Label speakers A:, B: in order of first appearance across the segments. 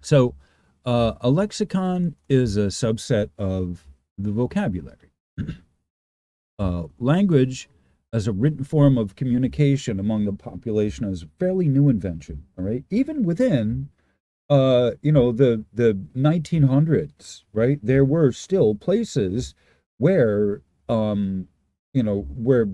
A: So, a lexicon is a subset of the vocabulary. Language as a written form of communication among the population is a fairly new invention. All right, even within the 1900s, right? There were still places where where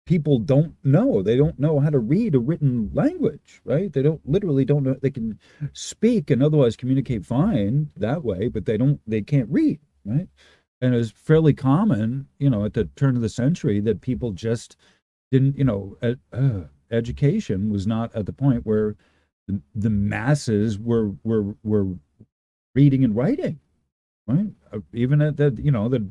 A: people they don't know how to read a written language, right? They don't know. They can speak and otherwise communicate fine that way, but they can't read, right? And it was fairly common, at the turn of the century, that people just didn't, education was not at the point where the masses were reading and writing, right? Even at the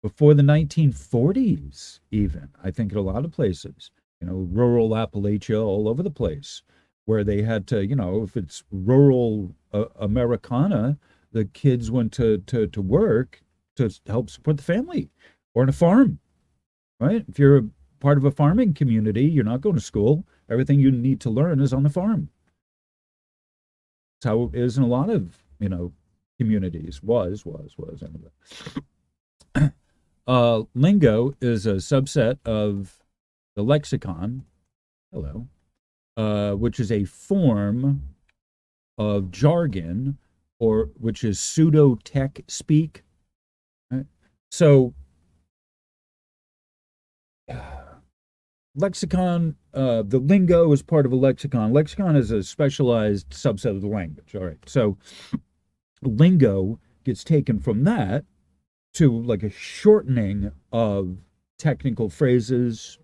A: before the 1940s, even, I think, in a lot of places, rural Appalachia, all over the place, where they had to, if it's rural Americana, the kids went to work to help support the family, or on a farm, right? If you're a part of a farming community, you're not going to school. Everything you need to learn is on the farm. That's how it is in a lot of, communities. Was anyway. Lingo is a subset of the lexicon, hello, which is a form of jargon, or which is pseudo-tech-speak. Right? So, lexicon, the lingo is part of a lexicon. Lexicon is a specialized subset of the language. All right. So, lingo gets taken from that to like a shortening of technical phrases,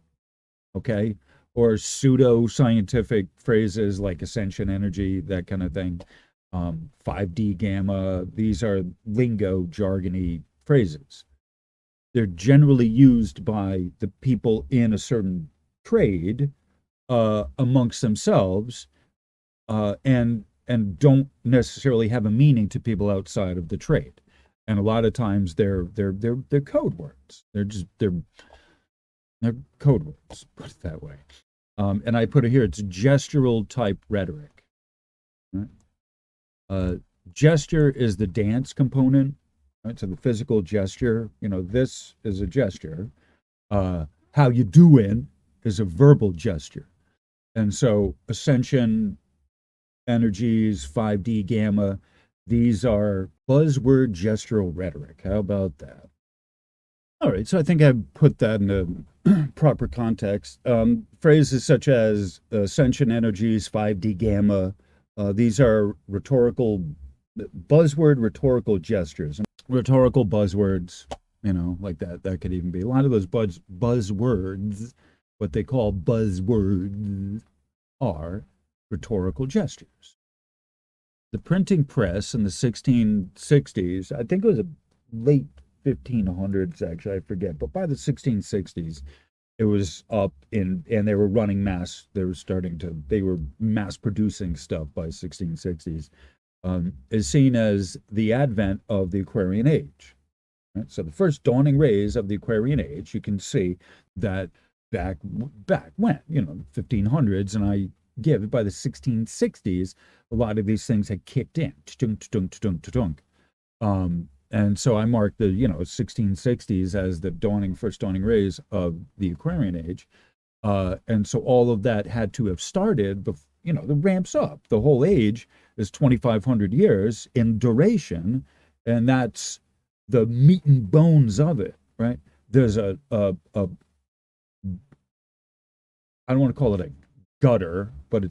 A: okay, or pseudo scientific phrases like ascension energy, that kind of thing. 5D gamma, these are lingo, jargony phrases. They're generally used by the people in a certain trade amongst themselves, and don't necessarily have a meaning to people outside of the trade. And a lot of times they're code words. They're code words, put it that way. And I put it here. It's gestural-type rhetoric. Right? Uh, Gesture is the dance component. Right? So the physical gesture. This is a gesture. How you doing is a verbal gesture. And so Ascension, energies, 5D gamma, these are buzzword gestural rhetoric. How about that? All right, so I think I put that in a proper context. Phrases such as ascension energies, 5D gamma, these are rhetorical gestures, rhetorical buzzwords, like that. That could even be a lot of those buzzwords, what they call buzzwords, are rhetorical gestures. The printing press in the 1660s, I think it was a late 1500s, actually, I forget, but by the 1660s, it was up and they were running mass. They were mass producing stuff by 1660s. Is seen as the advent of the Aquarian Age. Right? So the first dawning rays of the Aquarian Age, you can see that back when, 1500s, and I give it by the 1660s, a lot of these things had kicked in. And so I marked the 1660s as the first dawning rays of the Aquarian Age, and so all of that had to have started. The ramps up. The whole age is 2,500 years in duration, and that's the meat and bones of it, right? There's a I don't want to call it a gutter, but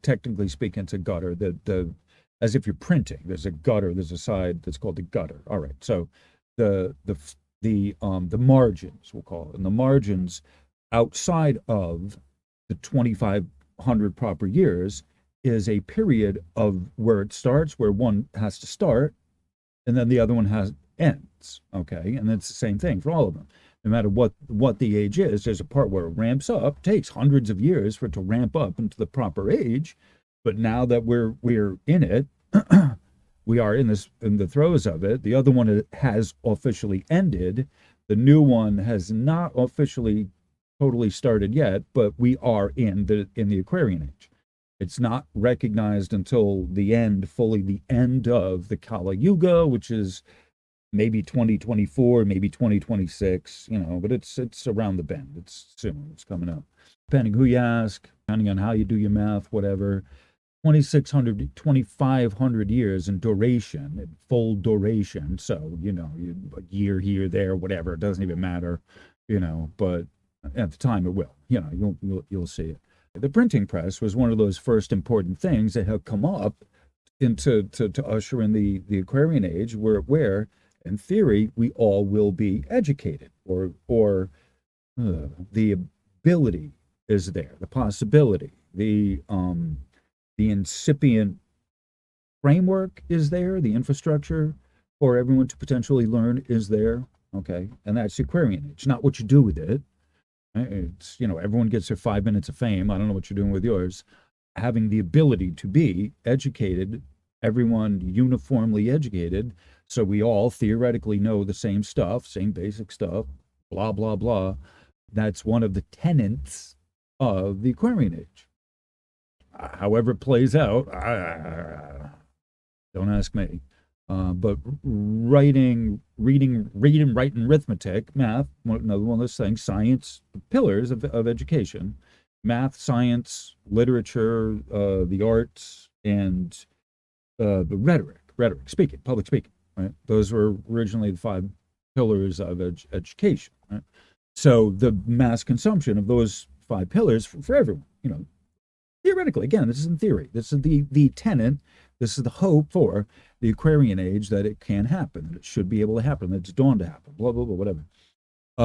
A: technically speaking, it's a gutter. The As if you're printing, there's a gutter. There's a side that's called the gutter. All right. So the margins, we'll call it, and the margins outside of the 2,500 proper years is a period of where it starts, where one has to start, and then the other one has ends. Okay, and it's the same thing for all of them. No matter what the age is, there's a part where it ramps up. It takes hundreds of years for it to ramp up into the proper age, but now that we're in it, we are in the throes of it. The other one has officially ended. The new one has not officially totally started yet, but we are in the Aquarian Age. It's not recognized until the end, fully the end of the Kali Yuga, which is maybe 2024, maybe 2026, but it's around the bend. It's soon. It's coming up. Depending who you ask, depending on how you do your math, whatever. 2,600, 2,500 years in duration, in full duration. So, a year here, there, whatever. It doesn't even matter, but at the time it will. You'll see it. The printing press was one of those first important things that have come up to usher in the Aquarian Age, where in theory we all will be educated, or the ability is there, the possibility, the incipient framework is there, the infrastructure for everyone to potentially learn is there. Okay, and that's the Aquarian Age. Not what you do with it. It's, everyone gets their 5 minutes of fame. I don't know what you're doing with yours. Having the ability to be educated, everyone uniformly educated, so we all theoretically know the same stuff, same basic stuff, blah, blah, blah. That's one of the tenets of the Aquarian Age. However it plays out, don't ask me. But reading, writing, arithmetic, math, another one of those things, science, pillars of education, math, science, literature, the arts, and the rhetoric, speaking, public speaking, right? Those were originally the 5 pillars of education, right? So the mass consumption of those 5 pillars for everyone, theoretically, again, this is in theory. This is the tenet. This is the hope for the Aquarian Age, that it can happen, that it should be able to happen, that it's dawned to happen, blah, blah, blah, whatever.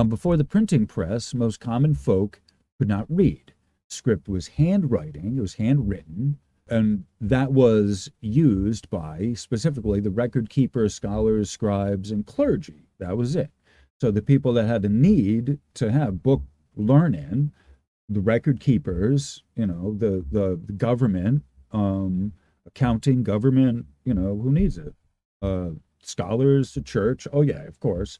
A: Before the printing press, most common folk could not read. Script was handwriting, it was handwritten, and that was used by specifically the record keepers, scholars, scribes, and clergy. That was it. So the people that had the need to have book learning, the record keepers, the government, accounting, government, who needs it? Scholars, the church, oh yeah, of course.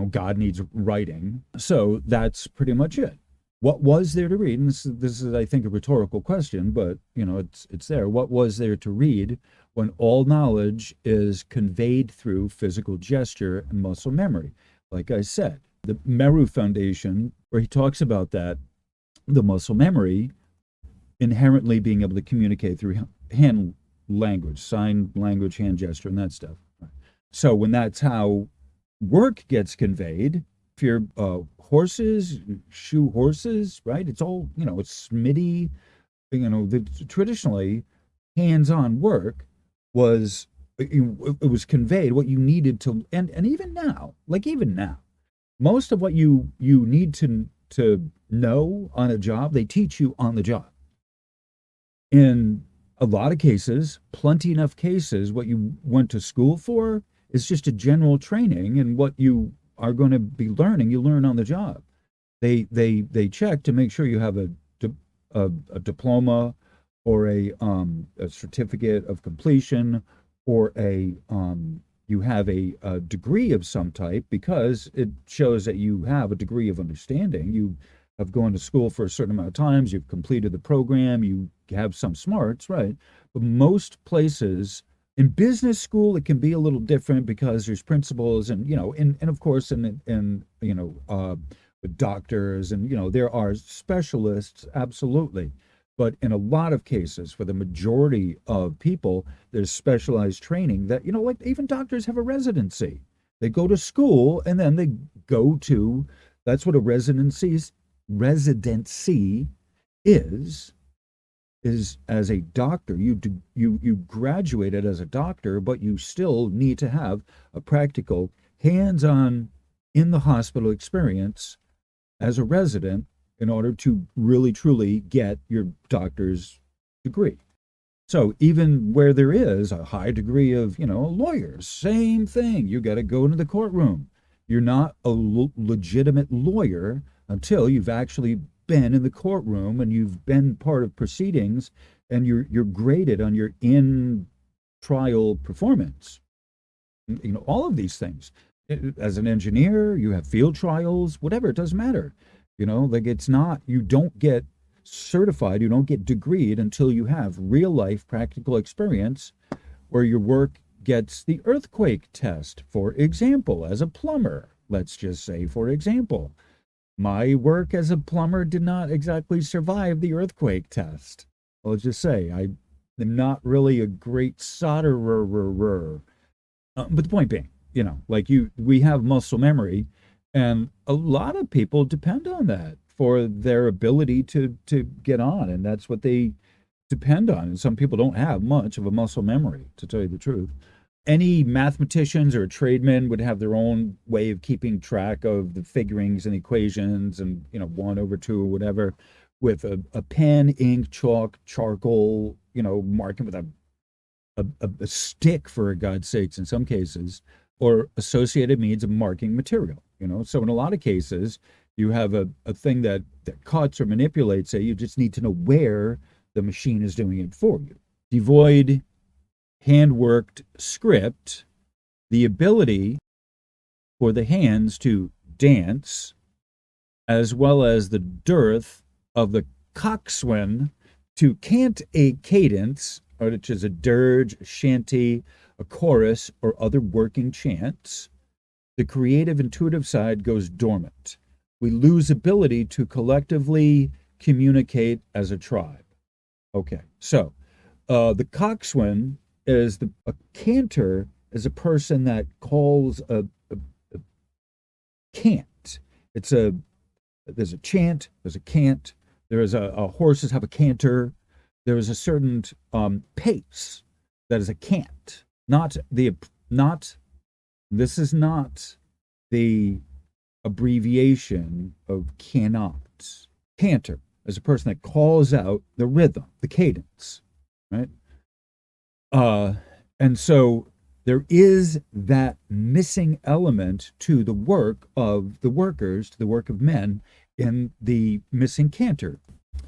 A: God needs writing. So that's pretty much it. What was there to read? And this is, I think, a rhetorical question, but it's there. What was there to read when all knowledge is conveyed through physical gesture and muscle memory? Like I said, the Meru Foundation, where he talks about that, the muscle memory inherently being able to communicate through hand language, sign language, hand gesture, and that stuff. So when that's how work gets conveyed, if you're horses, shoe horses, right? It's all, it's Smitty, traditionally hands-on work was, it was conveyed what you needed to, and even now, most of what you need to know on a job, they teach you on the job. In a lot of cases, plenty enough cases, what you went to school for is just a general training, and what you are going to be learning, you learn on the job. They check to make sure you have a diploma or a certificate of completion, or you have a degree of some type, because it shows that you have a degree of understanding. You have gone to school for a certain amount of times, you've completed the program, you have some smarts, right? But most places, in business school, it can be a little different because there's principles, and and of course, with doctors, and there are specialists, absolutely. But in a lot of cases, for the majority of people, there's specialized training that, like even doctors have a residency. They go to school and then they go to, that's what a residency is as a doctor. You graduated as a doctor, but you still need to have a practical, hands-on, in the hospital experience as a resident in order to really truly get your doctor's degree. So even where there is a high degree of, lawyers, same thing. You got to go into the courtroom. You're not a legitimate lawyer until you've actually been in the courtroom and you've been part of proceedings, and you're graded on your in-trial performance. All of these things. As an engineer, you have field trials, whatever, it doesn't matter. It's not, you don't get certified, you don't get degreed until you have real life practical experience where your work gets the earthquake test, for example, as a plumber. Let's just say, for example, my work as a plumber did not exactly survive the earthquake test. Let's just say I am not really a great solderer. But the point being, like we have muscle memory, and a lot of people depend on that for their ability to get on, and that's what they depend on. And some people don't have much of a muscle memory, to tell you the truth. Any mathematicians or tradesmen would have their own way of keeping track of the figurings and equations and, 1/2 or whatever, with a pen, ink, chalk, charcoal, marking with a stick, for God's sakes, in some cases, or associated means of marking material. So in a lot of cases, you have a thing that cuts or manipulates it. You just need to know where the machine is doing it for you. Devoid hand-worked script, the ability for the hands to dance, as well as the dearth of the coxswain to cant a cadence, which is a dirge, a shanty, a chorus, or other working chants, the creative, intuitive side goes dormant. We lose ability to collectively communicate as a tribe. Okay, so the coxswain is a cantor is a person that calls a cant. There's a chant, there's a cant, there is a horses have a canter, there is a certain pace that is a cant. This is not the abbreviation of cannot. Cantor is a person that calls out the rhythm, the cadence, right? And so there is that missing element to the work of the workers, to the work of men, in the missing cantor. As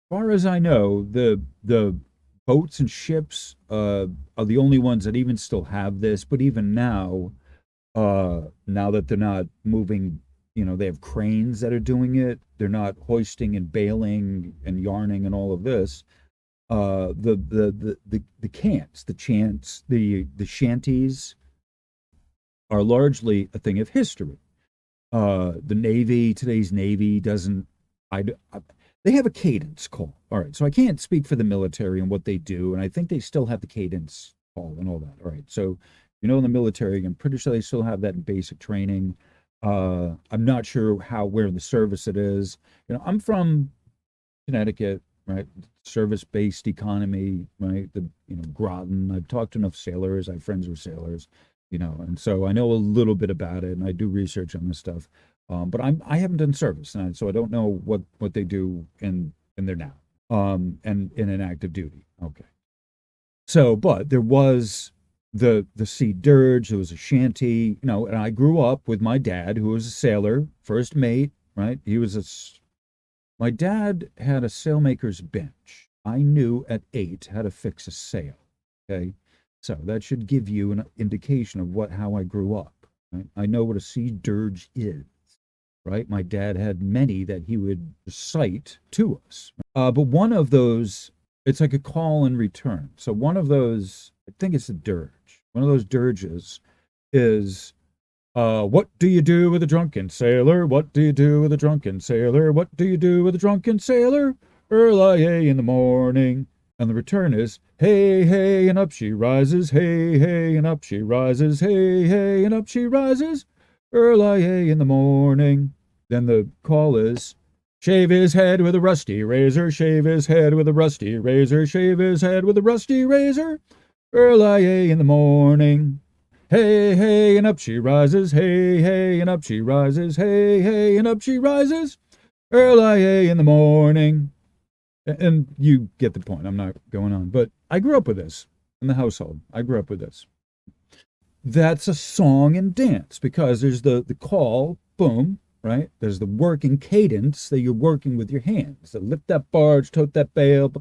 A: far as I know, the boats and ships are the only ones that even still have this. But even now, now that they're not moving, they have cranes that are doing it. They're not hoisting and bailing and yarning and all of this. The cants, the chants, the shanties are largely a thing of history. The Navy, today's Navy doesn't, they have a cadence call. All right, so I can't speak for the military and what they do, and I think they still have the cadence call and all that. All right, so in the military, I'm pretty sure they still have that in basic training. I'm not sure where the service it is. I'm from Connecticut, right? Service-based economy, right? Groton. I've talked to enough sailors. I have friends who are sailors, and so I know a little bit about it, and I do research on this stuff. But I haven't done service, and so I don't know what they do in there now, and in an active duty. Okay. So, but there was the sea dirge. There was a shanty, and I grew up with my dad, who was a sailor, first mate, right? My dad had a sailmaker's bench. I knew at 8 how to fix a sail. Okay, so that should give you an indication of how I grew up. Right? I know what a sea dirge is. Right, my dad had many that he would recite to us. But one of those, it's like a call and return. So one of those, I think it's a dirge. One of those dirges is, what do you do with a drunken sailor? What do you do with a drunken sailor? What do you do with a drunken sailor? Early in the morning. And the return is, hey, hey, and up she rises. Hey, hey, and up she rises. Hey, hey, and up she rises. Early in the morning. Then the call is, shave his head with a rusty razor. Shave his head with a rusty razor. Shave his head with a rusty razor. Early in the morning. Hey, hey, and up she rises. Hey, hey, and up she rises. Hey, hey, and up she rises. Early in the morning. And you get the point. I'm not going on. But I grew up with this in the household. I grew up with this. That's a song and dance because there's the call, boom, right? There's the working cadence that you're working with your hands. So lift that barge, tote that bale,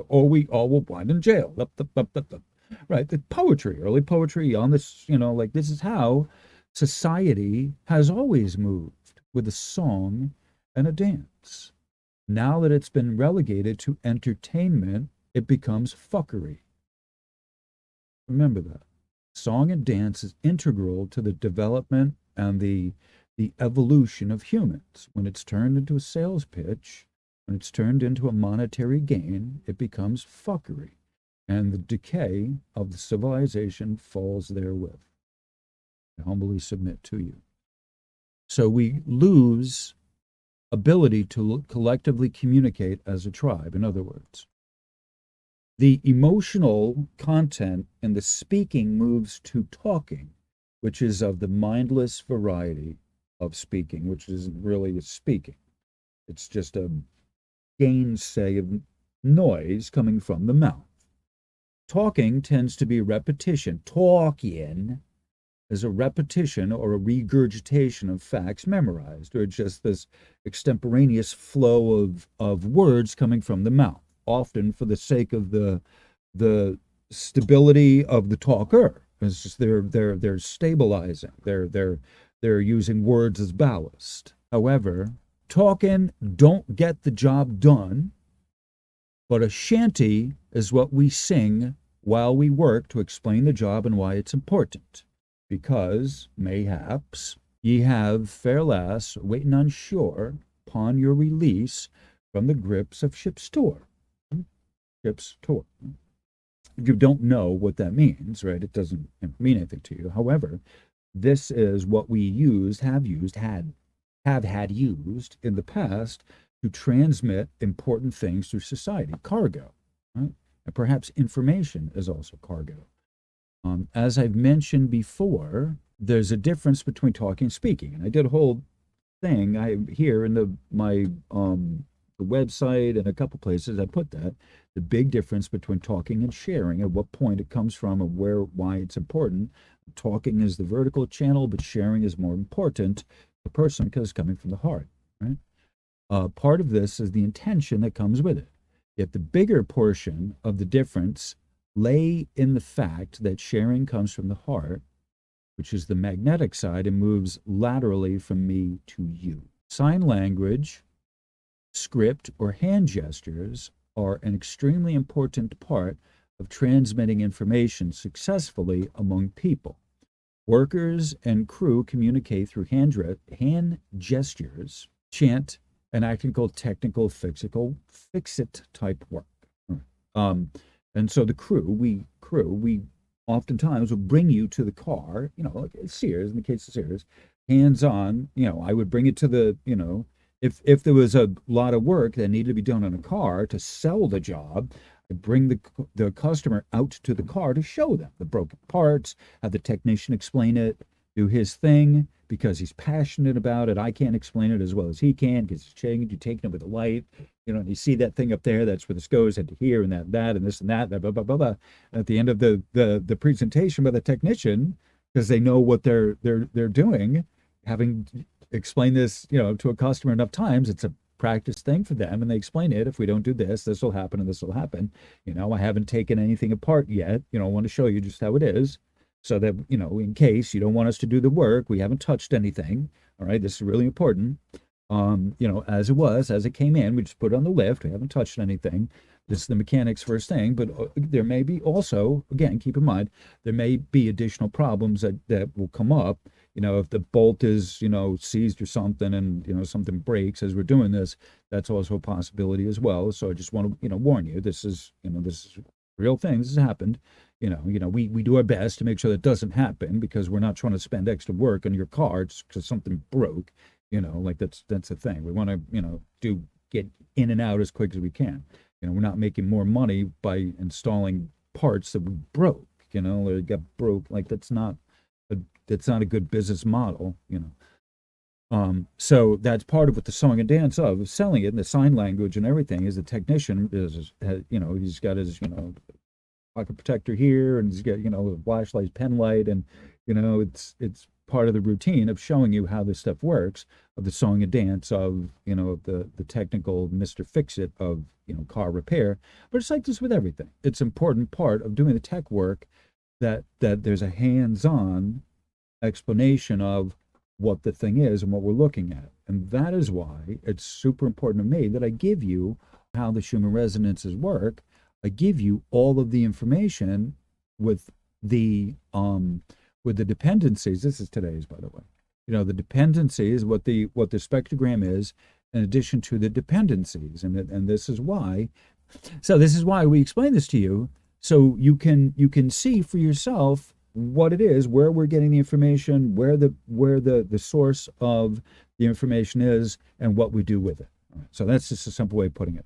A: or we all will wind in jail. Right? The poetry, early poetry on this, this is how society has always moved, with a song and a dance. Now that it's been relegated to entertainment, it becomes fuckery. Remember that. Song and dance is integral to the development and the evolution of humans. When it's turned into a sales pitch, when it's turned into a monetary gain, it becomes fuckery. And the decay of the civilization falls therewith. I humbly submit to you. So we lose ability to collectively communicate as a tribe, in other words. The emotional content in the speaking moves to talking, which is of the mindless variety of speaking, which isn't really speaking. It's just a gainsay of noise coming from the mouth. Talking tends to be repetition. Talking is a repetition or a regurgitation of facts memorized, or just this extemporaneous flow of words coming from the mouth, often for the sake of the stability of the talker. It's just they're stabilizing. They're using words as ballast. However, talking don't get the job done, but a shanty is what we sing while we work to explain the job and why it's important. Because, mayhaps, ye have fair lass waiting on shore upon your release from the grips of ship's tour. Ship's tour. You don't know what that means, right? It doesn't mean anything to you. However, this is what we have had used in the past to transmit important things through society. Cargo, right? And perhaps information is also cargo. As I've mentioned before, there's a difference between talking and speaking. And I did a whole thing here in my the website and a couple places I put that. The big difference between talking and sharing, at what point it comes from and why it's important. Talking is the vertical channel, but sharing is more important to the person because it's coming from the heart, right? Part of this is the intention that comes with it. Yet the bigger portion of the difference lay in the fact that sharing comes from the heart, which is the magnetic side, and moves laterally from me to you. Sign language, script, or hand gestures are an extremely important part of transmitting information successfully among people. Workers and crew communicate through hand gestures, chant, and technical, fix-it type work. And so the crew, we oftentimes will bring you to the car, like Sears, in the case of Sears, hands on, I would bring it to the, if there was a lot of work that needed to be done on a car to sell the job, I'd bring the customer out to the car to show them the broken parts, have the technician explain it, do his thing, because he's passionate about it. I can't explain it as well as he can because he's changing, you're taking it with a light, and you see that thing up there, that's where this goes into here and that and this and that, blah, blah, blah, blah, blah. At the end of the presentation by the technician, because they know what they're doing, having explained this, to a customer enough times, it's a practice thing for them, and they explain it. If we don't do this, this will happen and this will happen. I haven't taken anything apart yet. I want to show you just how it is. So that, in case you don't want us to do the work, we haven't touched anything. All right, this is really important. As it came in, we just put it on the lift. We haven't touched anything. This is the mechanics first thing, but there may be also, again, keep in mind, there may be additional problems that will come up. If the bolt is, seized or something and, something breaks as we're doing this, that's also a possibility as well. So I just want to, warn you, this is real thing. This has happened. We do our best to make sure that doesn't happen because we're not trying to spend extra work on your car just because something broke. That's the thing. We want to, get in and out as quick as we can. We're not making more money by installing parts that we broke. Or got broke. That's not a good business model. So that's part of what the song and dance of selling it, and the sign language and everything is the technician he's got his pocket protector here, and he's got a flashlight, pen light, and it's part of the routine of showing you how this stuff works, of the song and dance of the technical Mr. Fix-It of car repair. But it's like this with everything. It's an important part of doing the tech work that there's a hands-on explanation of what the thing is and what we're looking at. And that is why it's super important to me that I give you how the Schumann resonances work. I give you all of the information with the dependencies. This is today's, by the way. You know, the dependencies, what the spectrogram is, in addition to the dependencies. And this is why. So this is why we explain this to you, so you can see for yourself what it is, where we're getting the information, where the source of the information is, and what we do with it. So that's just a simple way of putting it.